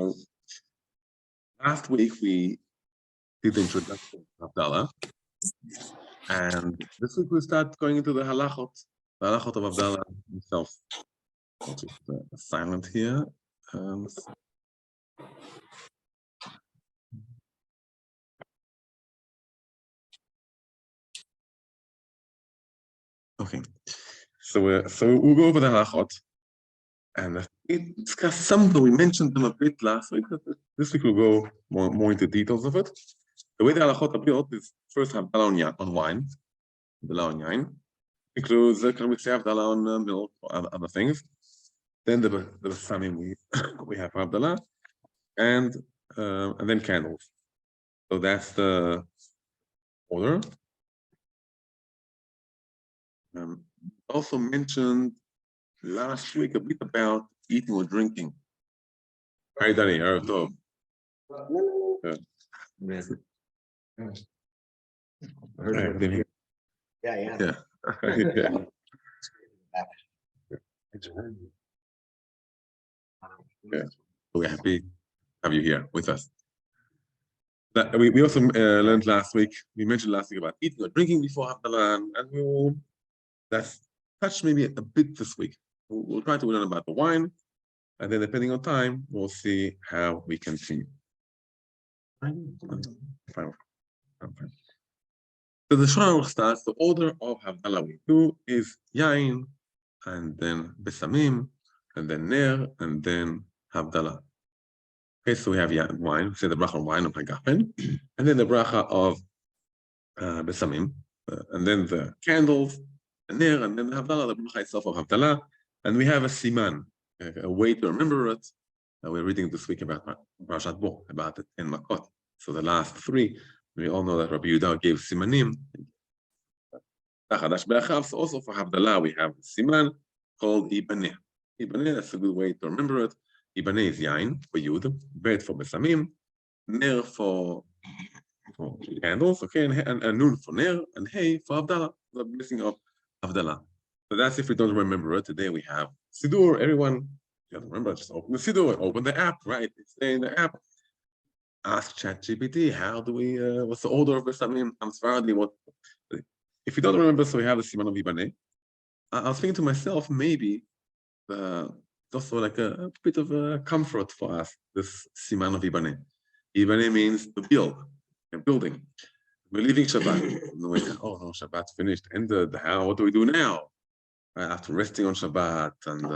So last week we did the introduction of Havdala, and this week we start going into the Halachot of Havdala himself. I'll just silent here. Okay, so we'll go over the Halachot, and we discussed some, but we mentioned them a bit last week. This week we'll go more into details of it. The way the Halachot are built is first Havdala on wine, Havdala on yain, includes can we say Havdala on milk or other things. Then the Besamim we have Havdala, and then candles. So that's the order. Also mentioned last week a bit about eating or drinking. Hi, Danny. Erev Tov. Yeah. We're happy to have you here with us. We also learned last week, we mentioned last week about eating or drinking before Havdalah, and we will touch maybe a bit this week. We'll try to learn about the wine, and then depending on time, we'll see how we continue. Fine. So the Shulchan starts, the order of Havdalah we do is yain, and then besamim, and then ner, and then Havdalah. Okay, so we have wine, we say the bracha on wine of Hagafen, and then the bracha of besamim, and then the candles, the ner, and then the Havdalah, the bracha itself of Havdalah, and we have a siman, a way to remember it. We're reading this week about Parashat Bo, about the 10 makot. So the last 3, we all know that Rabbi Yehuda gave simanim. So also for Havdalah, we have a siman called Ibaneh. Ibaneh, that's a good way to remember it. Ibaneh is yain for Yud, bet for besamim, ner for candles, okay, and nun for ner, and hey for Havdalah, the blessing of Havdalah. So that's if we don't remember it. Today we have Siddur. Everyone, you don't remember, just open the Siddur, open the app, right? It's there in the app. Ask ChatGPT, how do we, what's the order of besamim? What? If you don't remember, so we have the siman of Ibaneh. I was thinking to myself, maybe it's also like a bit of a comfort for us, this siman of Ibaneh. Ibaneh means to build, a building. We're leaving Shabbat. Oh no, Shabbat finished, ended. What do we do now? Right, after resting on Shabbat and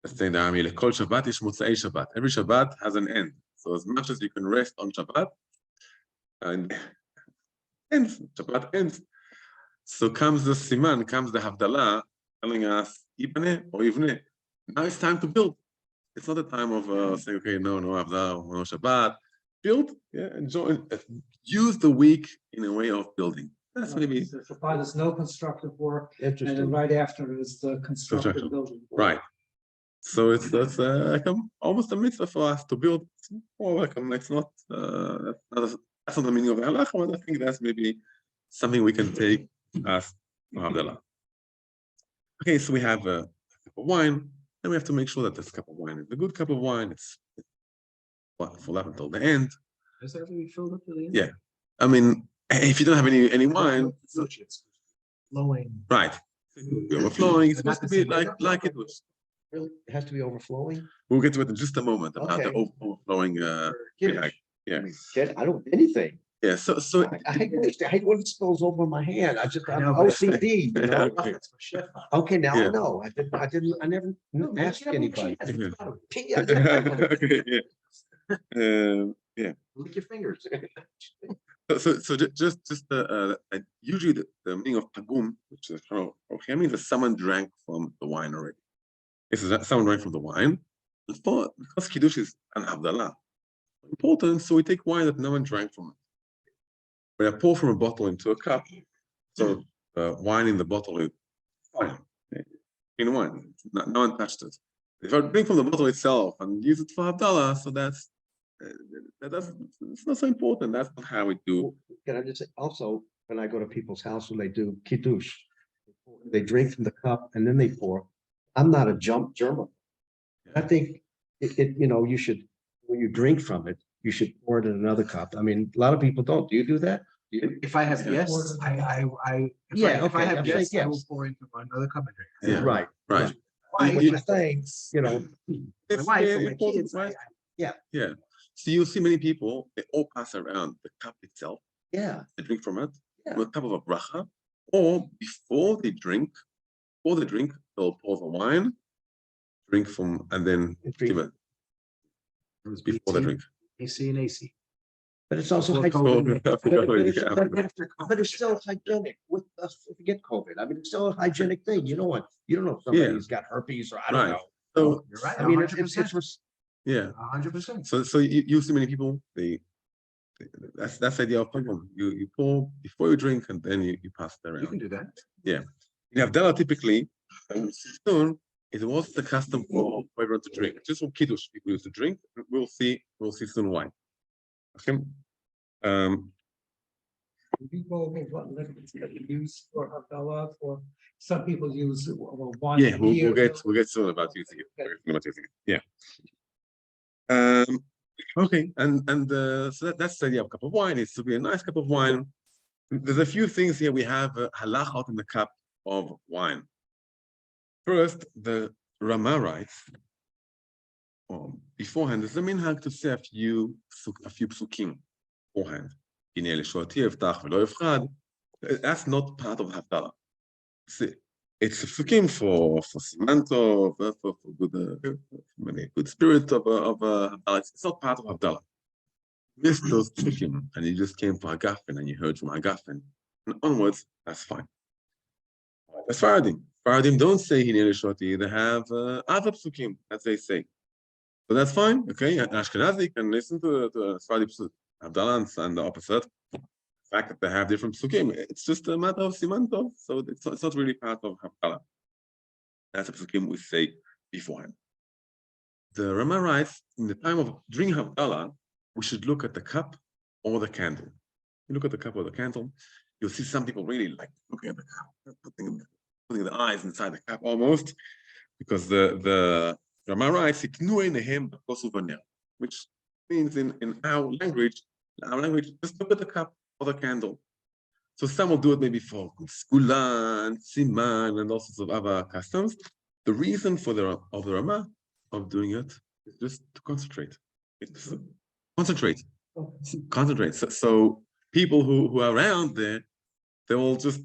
let's say the army, Kol Shabbat is Motzei Shabbat. Every Shabbat has an end. So as much as you can rest on Shabbat, and Shabbat ends. So comes the siman, comes the Havdalah, telling us, Ibaneh or Ivneh. Now it's time to build. It's not a time of saying, okay, no Havdalah, no Shabbat. Build, yeah, enjoy, use the week in a way of building. That's maybe. There's no constructive work, and then right after is the constructive building. Right. So it's like almost a mitzvah for us to build. Or like it's not. That's not the meaning of halacha, but I think that's maybe something we can take as Havdalah. Okay, so we have a cup of wine, and we have to make sure that this cup of wine is a good cup of wine. It's full up until the end. Does that have to be filled up to the end? Yeah, I mean, if you don't have any wine, it's flowing. Right? Overflowing. It's supposed to be like it was. Really, it has to be overflowing. We'll get to it in just a moment about the overflowing. Yeah. I don't anything. Yeah. So I hate when it spills over my hand. I'm OCD. You know? Okay, now I know. I never asked anybody. Okay. Yeah. Lick your fingers. So just usually the meaning of pagum, which is okay, means that someone drank from the wine already. This is someone drank from the wine. Because kiddush is an Havdalah, important, so we take wine that no one drank from it. When I pour from a bottle into a cup, so wine in the bottle is fine, in wine. No one touched it. If I drink from the bottle itself and use it for Havdalah, so that's it's not so important. That's not how we do. Can I just say also, when I go to people's house when they do kiddush, they drink from the cup and then they pour. I'm not a German. I think you should when you drink from it, you should pour it in another cup. I mean, a lot of people don't. Do you do that? Do you? If I have Yeah. guests, if Yeah, I okay, have I'm guests, saying I will yes. pour into another cup and drink. Yeah. Right. Right. Wife, What you're saying, you know, my wife and my important, kids, right? yeah, Yeah. So you see many people, they all pass around the cup itself, yeah, they drink from it, Yeah. with a cup of a bracha, or before they drink, they'll pour the wine, drink from, and then Drink. give it before they drink. AC and AC. but it's also Before hygienic. COVID. But it's still hygienic with us. Forget COVID. I mean, it's still a hygienic thing. You don't know if somebody's got herpes or I don't Right. know. So, You're right. I mean, 100%. yeah. 100%. So you see many people, that's the idea of people. You pour before you drink and then you pass it around. You can do that. Yeah. In Havdala, typically, soon it was the custom for everyone to drink. Just for kiddush, people used to drink. We'll see soon why. Okay. People, what liquids that you use for Havdala, or some people use wine. Yeah, we'll get soon about using it. Yeah. Okay, and so that's the idea of a cup of wine. It's to be a nice cup of wine. There's a few things here. We have halachot in the cup of wine. First, the Rama writes beforehand. There's a minhag to say a few psukim beforehand. That's not part of Havdala. It's a psukim for simanto, for good spirit of Havdala. It's not part of Havdala. Missed those psukim, and you just came for Hagafen, and you heard from Hagafen, and onwards, that's fine. That's Faradim. Faradim don't say Hinei Shoti. They have other psukim, as they say. So that's fine, okay? And Ashkenazi can listen to Sfaradi psuk. Havdala and the opposite. The fact that they have different psukim, it's just a matter of simanto, so it's not really part of Havdala. That's a psukim we say beforehand. The Rama writes, in the time of drinking Havdala, we should look at the cup or the candle. You look at the cup or the candle, you'll see some people really like looking at the cup, putting the eyes inside the cup almost, because the Rama writes, which means in our language, just look at the cup or the candle. So some will do it maybe for skula and siman and all sorts of other customs. The reason for the Rama of doing it is just to concentrate. It's concentrate. So people who are around there, they will just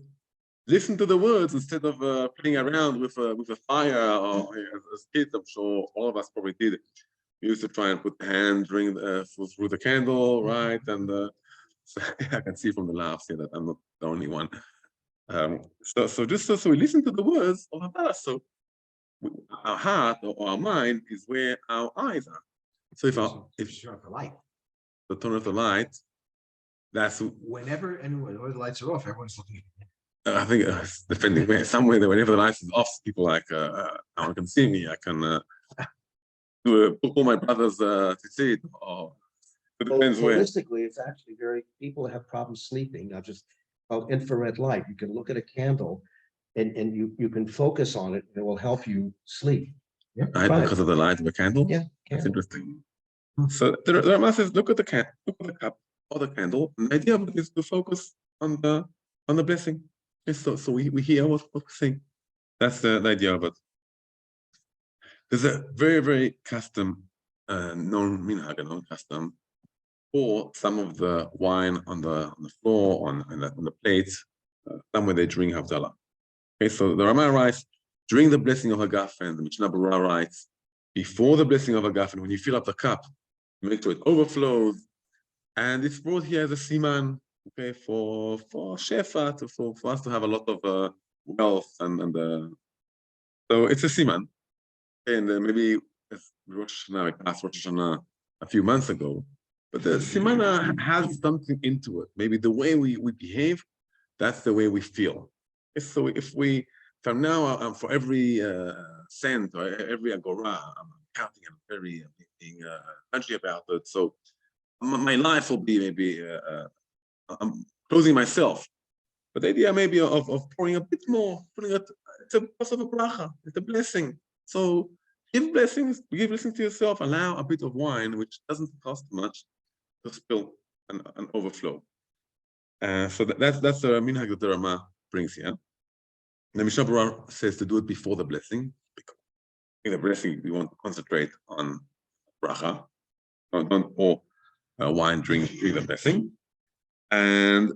listen to the words instead of playing around with a fire. Or as kids, I'm sure all of us probably did. We used to try and put the hand through the candle, right? And so I can see from the laughs here that I'm not the only one. So we listen to the words of Havdala. So our heart or our mind is where our eyes are. So if turn off the light, to turn off the light, that's whenever the lights are off, everyone's looking at you. I think depending where, somewhere that whenever the lights is off, people like no one can see me. I can pull my brother's tzitzit, or it depends where. Holistically, it's actually people have problems sleeping, not just infrared light. You can look at a candle and you can focus on it and it will help you sleep. Yeah, right, because of the light of the candle. Yeah, that's interesting. So the Rama says, look at the cup or the candle. And the idea of it is to focus on the blessing. And so we hear what we're saying. That's the idea of it. There's a very, very custom, known custom, for some of the wine on the floor, on the plates, somewhere they drink Havdala. Okay, so the Rama writes, during the blessing of Hagafen, the Mishnah Berurah writes, before the blessing of Hagafen, when you fill up the cup, make sure it overflows, and it's brought here as a siman, okay, for shefa, for us to have a lot of wealth, and so it's a siman. And maybe Rosh Hashanah a few months ago, but the simana has something into it. Maybe the way we behave, that's the way we feel. So if we, from now, for every cent or every agora, I'm counting and very being country about it. So my life will be maybe I'm closing myself. But the idea maybe of pouring a bit more, putting it, it's a bracha, it's a blessing. So give blessings to yourself, allow a bit of wine, which doesn't cost much, to spill and overflow. So that's the minhag that the Rama brings here. The Mishnah Berurah says to do it before the blessing. Because in the blessing, we want to concentrate on bracha. Don't pour wine during the blessing. And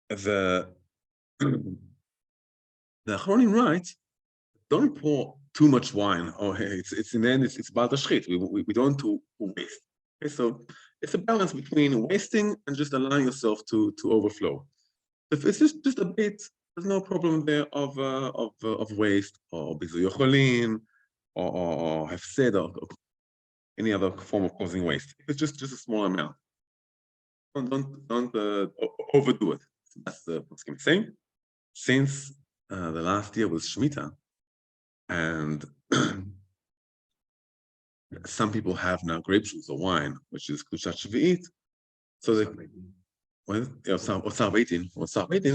the Achronim writes, don't pour too much wine. Oh, hey, it's in the end, it's about the shchit. We don't want to waste. Okay, so it's a balance between wasting and just allowing yourself to overflow. If it's just a bit, there's no problem there of waste or bizu yocholin or hefsed or any other form of causing waste. It's just a small amount. Don't overdo it. So that's the poskim saying. Since the last year was Shemitah, and some people have now grape juice or wine, which is kushat shvi'it, so they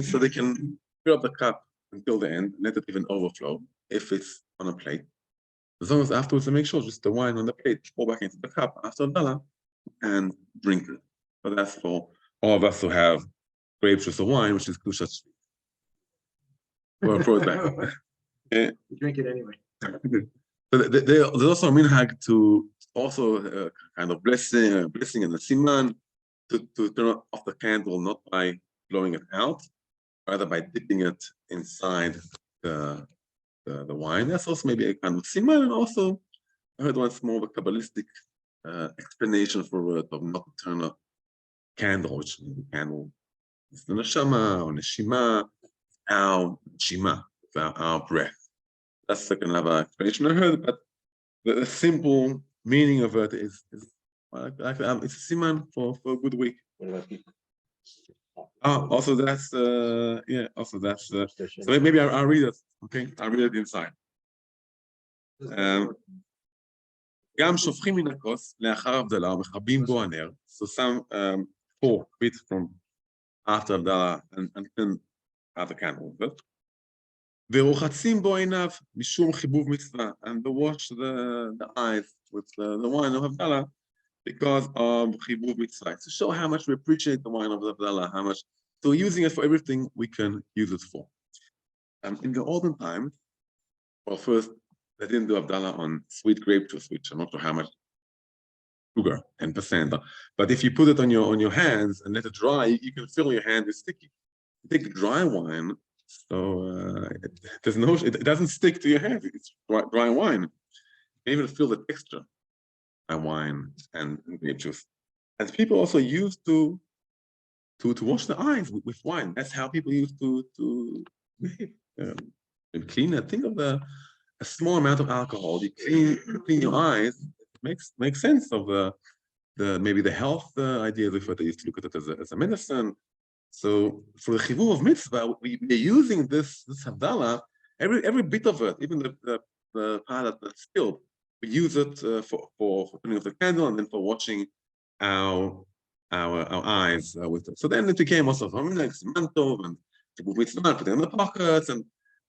so they can fill up the cup until the end, let it even overflow if it's on a plate. As long as afterwards, they make sure just the wine on the plate, pour back into the cup after Havdala and drink it. So that's for all of us who have grape juice or wine, which is kushat shvi'it. Or throw it back. Yeah. Drink it anyway. So there's also a minhag to also kind of blessing and the siman to turn off the candle, not by blowing it out, rather by dipping it inside the wine. That's also maybe a kind of siman, and also I heard once more of a Kabbalistic explanation for it of not to turn a candle, which the candle is the neshama or neshima, our neshima, our breath. That's the kind of explanation I heard, but the simple meaning of it is it's a siman for a good week. What about people? Also that's so maybe I'll read it. Okay, I'll read it inside. גם שופכים מן הכוס לאחר הבדלה ומכבים בו הנר. So some pour a bit from after Havdala and then have the candle. ורוחצים בו עיניו משום חיבוב מצווה, and they wash the eyes with the wine of Havdala because of חיבוב מצווה, to show how much we appreciate the wine of Havdala, how much. So using it for everything we can use it for. In the olden times, well, first they didn't do Havdala on sweet grape juice, which I'm not sure how much sugar, 10%. But if you put it on your hands and let it dry, you can feel your hand is sticky. You take dry wine. So it doesn't stick to your hand. It's dry wine. You can even feel the texture of wine and grape juice. And people also used to wash their eyes with wine. That's how people used to clean it. Think of a small amount of alcohol. You clean your eyes. It makes sense of the maybe the health ideas of it. They used to look at it as a medicine. So for the chivuv of mitzvah, we're using this Havdala, every bit of it, even the part that's spilled, we use it for putting off the candle and then for washing our eyes with it. So then it became also like mantov and chivuv mitzvah, putting in the pockets,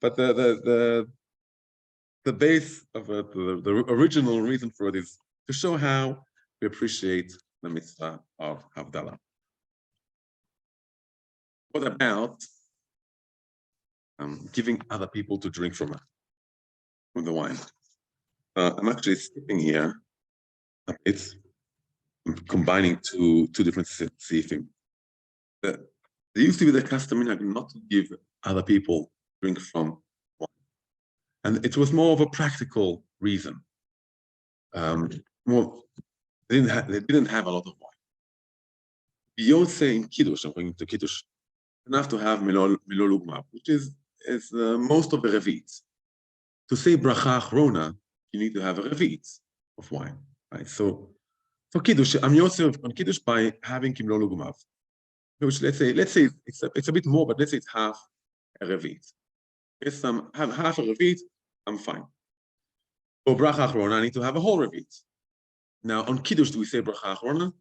but the base of it, the original reason for it is to show how we appreciate the mitzvah of Havdala. What about giving other people to drink from the wine? I'm actually skipping here. It's combining two different seifim. There used to be the custom not to give other people drink from wine, and it was more of a practical reason. They didn't have a lot of wine. Yotze in Kiddush, I'm going to Kiddush. Enough to have milol ugmav, which is most of the revit. To say bracha achrona, you need to have a revit of wine, right? So for kiddush, I'm yosef on kiddush by having milol ugmav, which let's say it's a bit more, but let's say it's half a revit. If I have half a revit, I'm fine. For bracha achrona, I need to have a whole revit. Now on kiddush, do we say bracha achrona?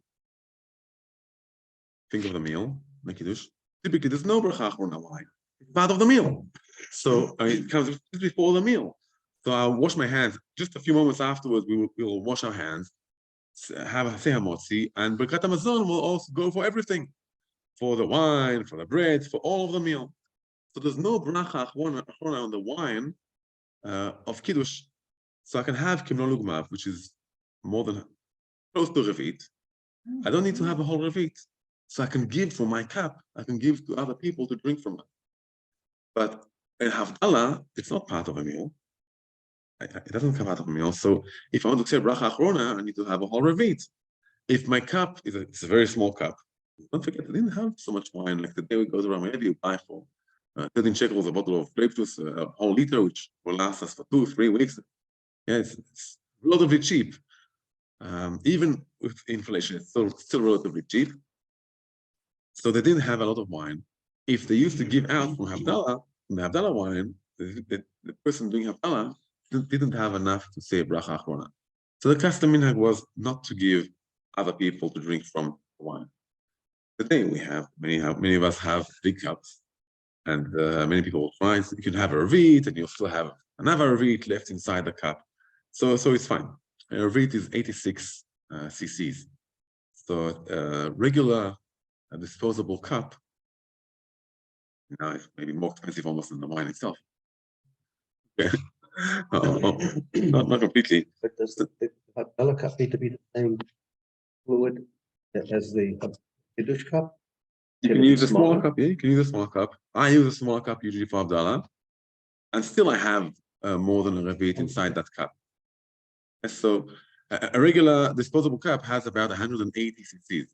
Think of the meal, the kiddush. Typically, there's no bracha achrona wine. It's part of the meal. So it comes before the meal. So I'll wash my hands. Just a few moments afterwards, we will wash our hands, have a say hamotzi, and Birkat Hamazon will also go for everything, for the wine, for the bread, for all of the meal. So there's no bracha on the wine of kiddush. So I can have kimnon lugmav, which is more than close to revit. I don't need to have a whole revit. So I can give from my cup. I can give to other people to drink from it. But in Havdala, it's not part of a meal. It doesn't come out of a meal. So if I want to say bracha achrona, I need to have a whole revit. If my cup it's a very small cup, don't forget, I didn't have so much wine. Like the day it goes around, maybe you buy for 13 shekels a bottle of grape juice, a whole liter, which will last us for 2-3 weeks. Yeah, it's relatively cheap. Even with inflation, it's still relatively cheap. So they didn't have a lot of wine. If they used to give out from Havdala, the Havdala wine, the person doing Havdala didn't have enough to say bracha achrona. So the custom minhag was not to give other people to drink from wine. Today we have many of us have big cups, and many people will try. So you can have a revit, and you'll still have another revit left inside the cup. So it's fine. A revit is 86 cc's. So regular disposable cup now it's maybe more expensive almost than the wine itself. Okay. Not completely. But does the Havdalah cup need to be the same fluid as the Kiddush cup? You can use a smaller cup, yeah, you can use a small cup. I use a small cup usually for Havdalah, and still I have more than a revit inside that cup. And so a regular disposable cup has about 180 cc's.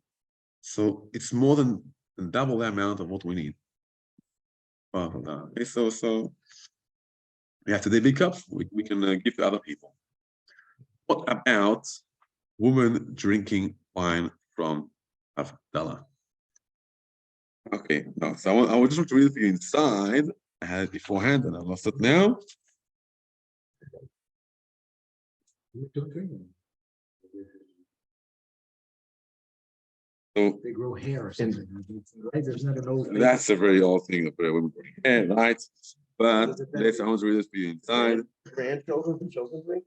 So it's more than double the amount of what we need. Okay, so yeah, today big cups we can give to other people. What about women drinking wine from Havdalah? Okay, no, so I just want to read it for you inside. I had it beforehand and I lost it now. So They grow hair or something. Right? There's not an old thing. that's a very old thing that women growing hair, right? But let's I want to read this for you inside. Grandchildren and children drink?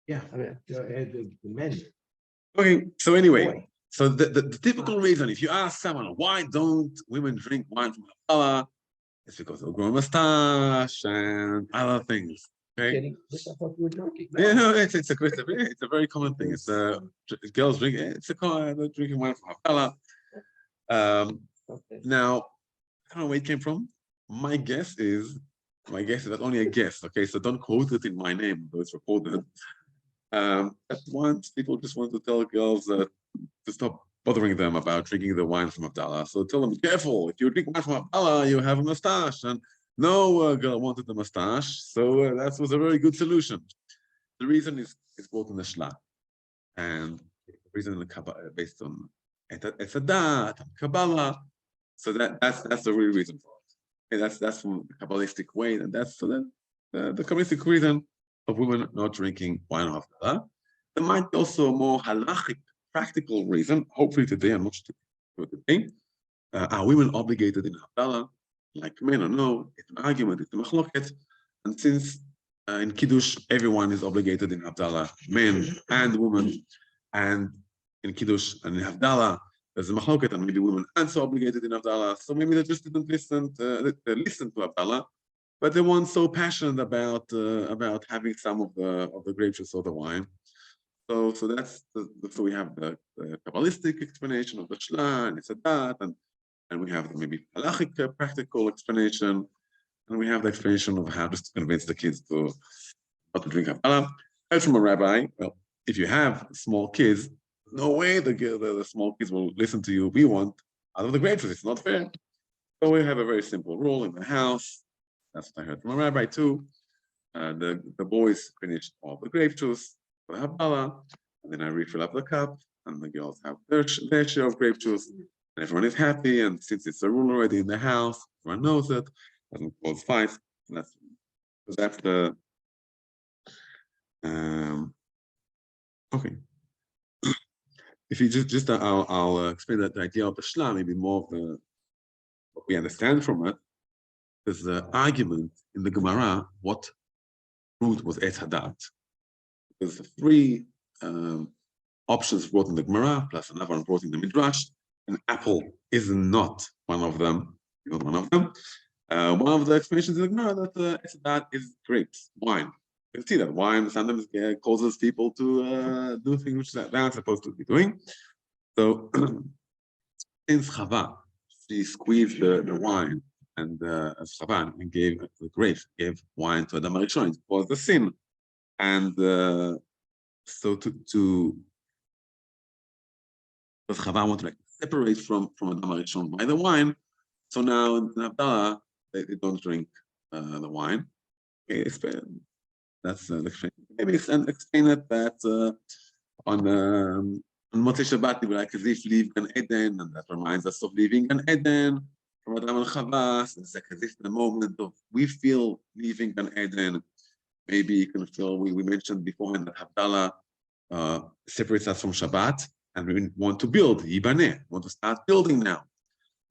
Yeah, I mean, the menu. Okay, so anyway, boy, so the typical reason, if you ask someone why don't women drink wine from Havdalah, it's because they'll grow a mustache and other things. Okay. kidding, I thought you were joking. Yeah, no, it's a very common thing. It's girls drink. It's a common drinking wine from Havdalah. Okay. Now, I don't know where it came from. My guess is that's only a guess. Okay, so don't quote it in my name, though it's recorded. At once, people just want to tell girls to stop bothering them about drinking the wine from Havdalah. So tell them, be careful. If you drink wine from Havdalah, you have a mustache. And no girl wanted the mustache. So that was a very good solution. The reason is brought in the Shla. And the reason in the Kabbalah based on Etzadat and Kabbalah. So that's the real reason for it. Okay, that's from the Kabbalistic way. And that's the Kabbalistic reason of women not drinking wine of Havdalah. There might be also a more halachic, practical reason. Hopefully today, I'm not sure today. Are women obligated in Havdalah, like men or no? It's an argument, it's a machloket. And since in Kiddush, everyone is obligated in Havdalah, men and women. And in Kiddush and in Havdalah, there's a machloket, and maybe women aren't so obligated in Havdalah. So maybe they just didn't listen to Havdalah. But they weren't so passionate about having some of the grape juice or the wine. So that's so we have the Kabbalistic explanation of the Shla and Etzadat, and we have maybe halachic practical explanation, and we have the explanation of how just to convince the kids not to drink Havdalah. Heard from a rabbi, well, if you have small kids, no way the small kids will listen to you. We want out of the grape juice. It's not fair. So we have a very simple rule in the house. That's what I heard from a rabbi too. The boys finish all the grape juice for Havdalah, and then I refill up the cup, and the girls have their share of grape juice, and everyone is happy. And since it's a rule already in the house, everyone knows it, doesn't cause fights. That's the okay. If you just I'll explain that the idea of the Shla, maybe more of what we understand from it. there's an argument in the Gemara what fruit was Etz Hadat. There's three options brought in the Gemara, plus another one brought in the Midrash. An apple is not one of them. Not one of them. One of the explanations in the Gemara that Etz Hadat is grapes, wine. You can see that wine sometimes causes people to do things which they're not supposed to be doing. So, since Chava, she squeezed the wine, and as Chava and gave the grapes, gave wine to Adam HaRishon, it was the sin. And so because Chava wanted to separate from Adam HaRishon by the wine, so now in Havdala, they don't drink the wine. Okay, that's the explanation. Maybe explain it that on Motzei Shabbat, we like as if leave Gan Eden, and that reminds us of leaving Gan Eden from Adam and Chava. It's like as if the moment of we feel leaving Gan Eden. Maybe you can feel we mentioned before that Havdala separates us from Shabbat, and we want to build Yibaneh, want to start building now.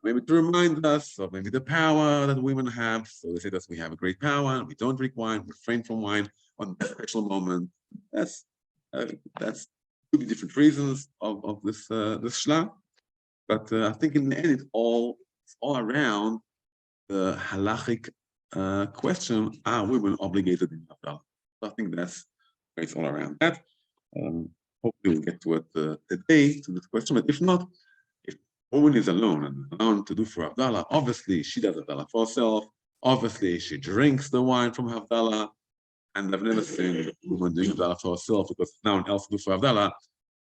Maybe to remind us of maybe the power that women have. So they say that we have a great power, and we don't drink wine, refrain from wine on that special moment. That's could be different reasons of this shla, but I think in the end it's all around the halachic question: are women obligated in Havdalah? So I think it's all around that. Hopefully we'll get to it today to this question. But if not, if a woman is alone and alone to do for Havdalah, obviously she does Havdalah for herself. Obviously she drinks the wine from Havdalah. And I've never seen a woman doing Havdalah for herself because no one else do for Havdalah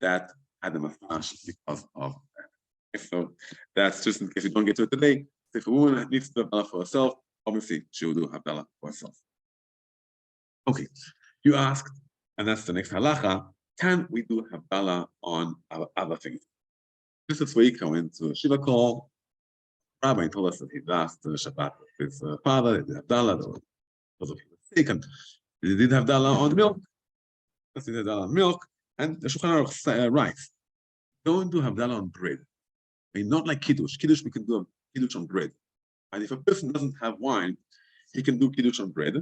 that had a massage because of that. So that's just in case we don't get to it today. So if a woman needs to do Havdalah for herself, obviously she will do Havdalah for herself. Okay, you asked, and that's the next halacha, can we do Havdalah on other things? This week I went to a Shiva call. Rabbi told us that he last Shabbat with his father, he did Havdalah because of he was sick, and they did Havdalah on milk. They did Havdalah on milk, and the Shulchan Aruch writes, don't do Havdalah on bread. I mean, not like Kiddush. Kiddush, we can do Kiddush on bread. And if a person doesn't have wine, he can do Kiddush on bread.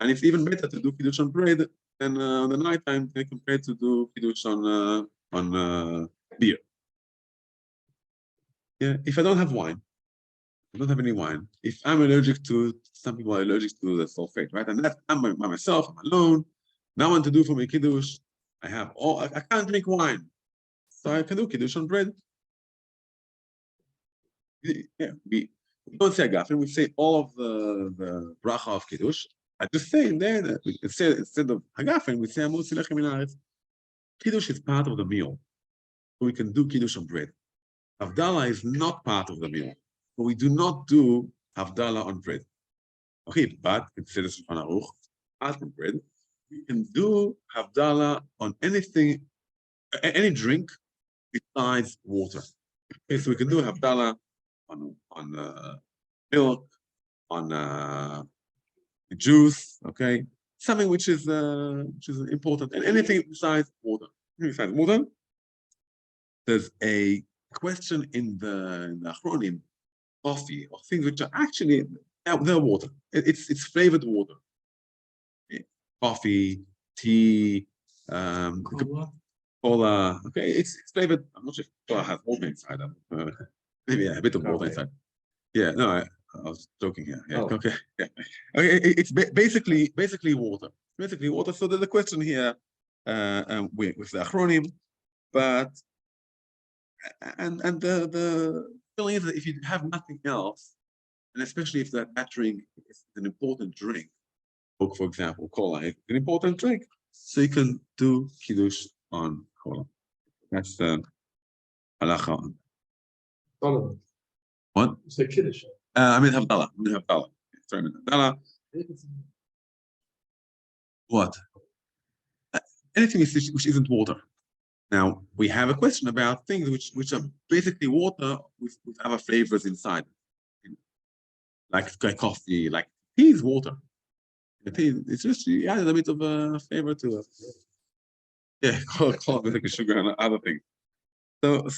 And it's even better to do Kiddush on bread than the nighttime compared to do Kiddush on beer. Yeah, if I don't have wine, I don't have any wine. If I'm allergic to, some people are allergic to the sulfate, right? And I'm by myself, I'm alone. No one to do for me Kiddush. I can't drink wine. So I can do Kiddush on bread. Yeah, we don't say agafen, we say all of the bracha of Kiddush. I just say in there that instead of agafen, we say Amos Lechem Min Haaretz. Kiddush is part of the meal. So we can do Kiddush on bread. Havdalah is not part of the meal. So we do not do Havdalah on bread. Okay, but instead of Shulchan Aruch, part of bread, we can do Havdalah on anything, any drink besides water. Okay, so we can do Havdalah on milk, on juice, okay, something which is important, and anything besides water. Besides water, there's a question in the Achronim, coffee or things which are actually they're water. It's flavored water. Okay. Coffee, tea, cola. Okay, it's flavored. I'm not sure if cola has water inside. Maybe a bit of water inside. Yeah, no, I was joking here. Yeah, okay. Yeah. Okay, it's basically water. Basically water. So there's a question here with the Achronim, but and the feeling is that if you have nothing else, and especially if that drink is an important drink, Coke, for example, cola is an important drink, so you can do Kiddush on cola. That's the halacha. What? You say Kiddush. I mean Havdalah. Sorry, Havdalah. What? Anything which isn't water. Now we have a question about things which are basically water with other flavors inside, like coffee, like tea is water. It's just you added a bit of a flavor to it. Yeah, call it like sugar and other things. So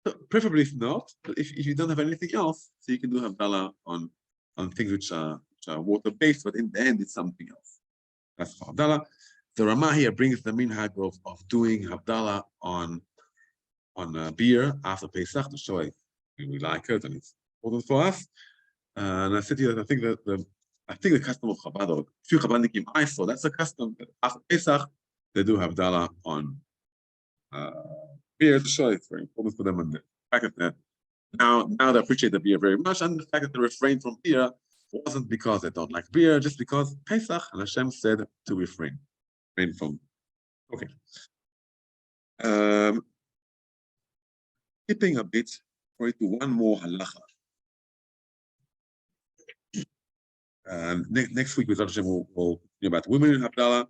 So preferably if not, but if you don't have anything else, so you can do Havdala on things which are water-based, but in the end, it's something else. That's for Havdala. The Ramah here brings the minhag of doing Havdala on beer after Pesach to show it we like it and it's important for us. And I said to you that I think the custom of Chabad, or few Chabadnikim I saw, that's a custom that after Pesach they do Havdala on beer to show it's very important for them, and the fact that now they appreciate the beer very much, and the fact that they refrain from beer wasn't because they don't like beer, just because Pesach and Hashem said to refrain from. Okay. Skipping a bit for it to one more halacha. Next week with Hashem we'll hear about women in Havdala,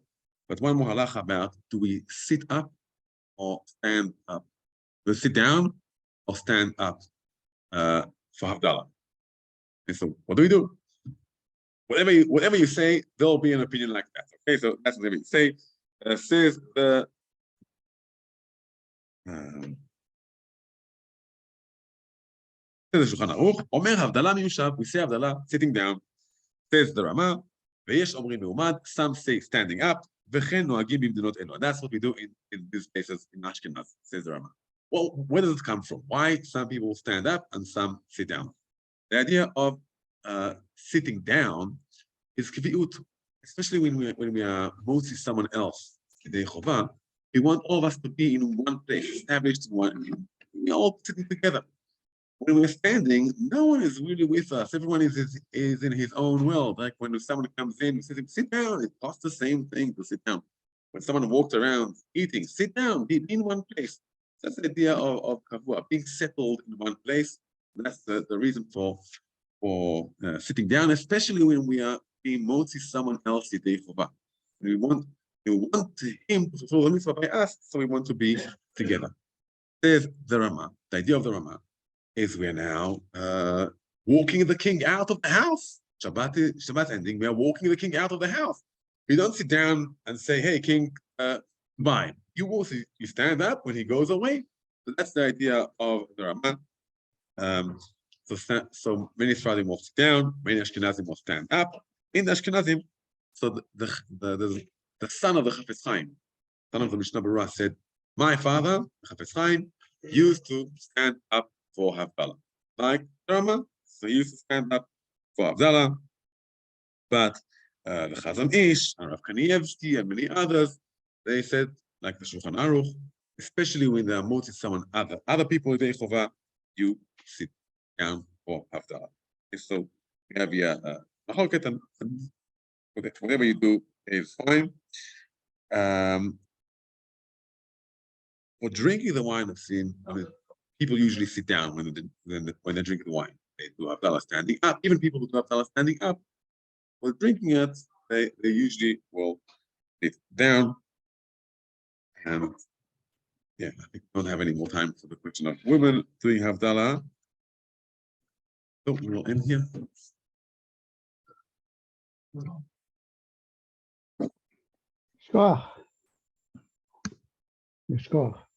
but one more halacha about do we sit up or stand up? Do we sit down or stand up for Havdala? And so what do we do? Whatever you say, there'll be an opinion like that. Okay, so that's what you say. Says the Shulchan Aruch, Omer Havdala miushav, we say Havdala sitting down. Says the Ramah, ויש אומרים מעומד, some say standing up, וכן נוהגים במדינות אלו. That's what we do in these places in Ashkenaz, says the Ramah. Well, where does it come from? Why some people stand up and some sit down? The idea of sitting down is kviut, especially when we are mostly someone else. We want all of us to be in one place, established in one. We're all sitting together. When we're standing, no one is really with us. Everyone is in his own world. Like when someone comes in, we say, sit down. It costs the same thing to sit down. When someone walks around eating, sit down, be in one place. That's the idea of kavua, being settled in one place. That's the reason for sitting down, especially when we are being mostly someone else. We want him to fulfill the mitzvah by us, so we want to be together. There's the Ramah. The idea of the Ramah is we are now walking the king out of the house. Shabbat ending, we are walking the king out of the house. We don't sit down and say, hey, king, bye. You stand up when he goes away. So that's the idea of the Ramah. So many Sfaradim will sit down, many Ashkenazim will stand up. In the Ashkenazim, so the son of the Chafetz Chaim, son of the Mishnah Berurah said, my father, Chafetz Chaim, used to stand up for Havdala. Like Rama, so he used to stand up for Havdala. But the Chazon Ish, and Rav Kanievsky, and many others, they said, like the Shulchan Aruch, especially when they are mostly someone other people in Chovah, you sit down for Havdala. And so we have here Halachot, and whatever you do is fine. For drinking the wine of sin, I mean, people usually sit down when they drink the wine. They do Havdala standing up. Even people who do Havdala standing up, while drinking it, they usually will sit down. And yeah, I think we don't have any more time for the question of women doing Havdala. So we will end here. Shkoch. Shkoch.